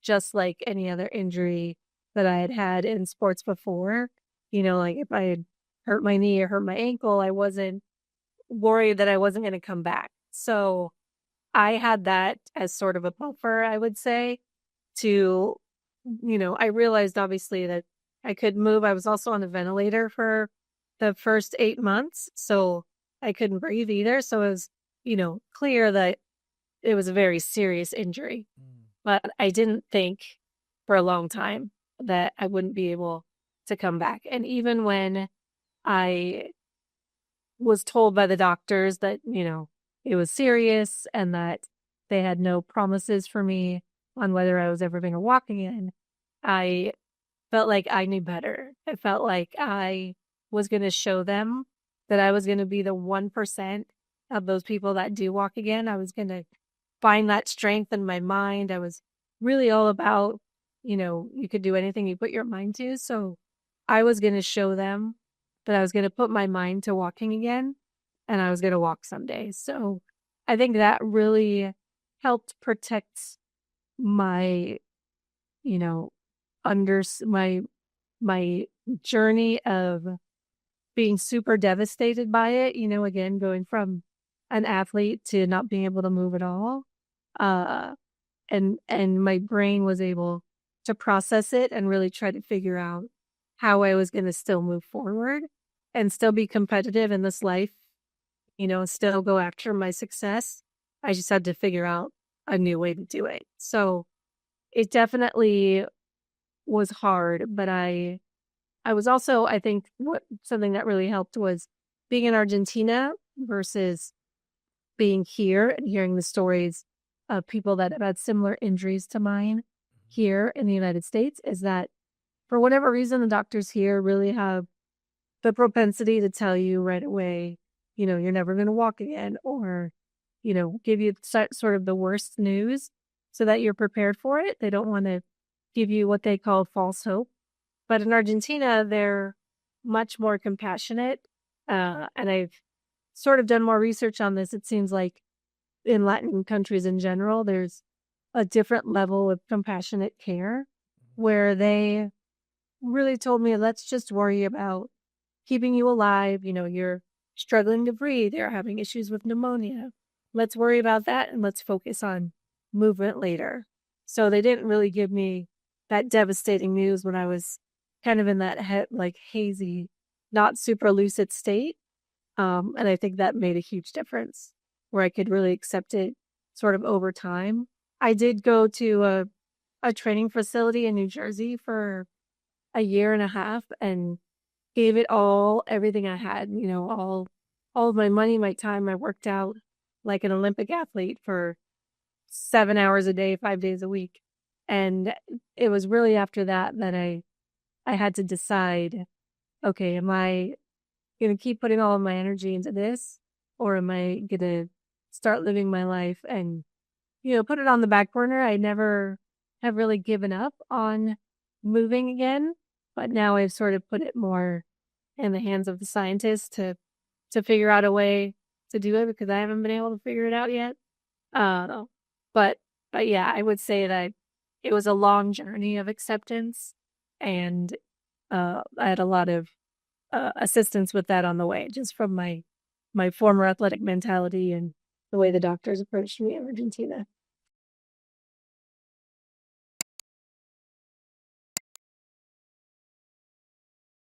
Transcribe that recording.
just like any other injury that I had had in sports before. Like if I had hurt my knee or hurt my ankle, I wasn't worried that I wasn't going to come back. So I had that as sort of a buffer, I would say, to, I realized obviously that I could move. I was also on the ventilator for the first 8 months, so I couldn't breathe either. So it was, clear that it was a very serious injury. Mm. But I didn't think for a long time that I wouldn't be able to come back. And even when I was told by the doctors that, it was serious and that they had no promises for me on whether I was ever going to walk again, I felt like I knew better. I felt like I was going to show them that I was going to be the 1% of those people that do walk again. I was going to find that strength in my mind. I was really all about, you could do anything you put your mind to. So I was going to show them that I was going to put my mind to walking again and I was going to walk someday. So I think that really helped protect my, you know, under my journey of being super devastated by it, again, going from an athlete to not being able to move at all. Uh, and my brain was able to process it and really try to figure out how I was going to still move forward and still be competitive in this life, still go after my success. I just had to figure out a new way to do it. So it definitely was hard, but I was also, I think what something that really helped was being in Argentina versus being here and hearing the stories of people that have had similar injuries to mine here in the United States is that for whatever reason, the doctors here really have the propensity to tell you right away, you're never going to walk again or, give you sort of the worst news so that you're prepared for it. They don't want to give you what they call false hope. But in Argentina, they're much more compassionate. And I've sort of done more research on this. It seems like in Latin countries in general, there's a different level of compassionate care where they really told me, let's just worry about keeping you alive. You're struggling to breathe. You're having issues with pneumonia. Let's worry about that and let's focus on movement later. So they didn't really give me that devastating news when I was kind of in that hazy, not super lucid state. And I think that made a huge difference where I could really accept it sort of over time. I did go to a training facility in New Jersey for a year and a half and gave it everything I had, all of my money, my time. I worked out like an Olympic athlete for 7 hours a day, 5 days a week. And it was really after that that I had to decide, okay, am I going to keep putting all of my energy into this or am I going to start living my life and, put it on the back burner? I never have really given up on moving again, but now I've sort of put it more in the hands of the scientists to figure out a way to do it because I haven't been able to figure it out yet. Uh, but but yeah, I would say that it was a long journey of acceptance, and I had a lot of assistance with that on the way, just from my former athletic mentality and the way the doctors approached me in Argentina.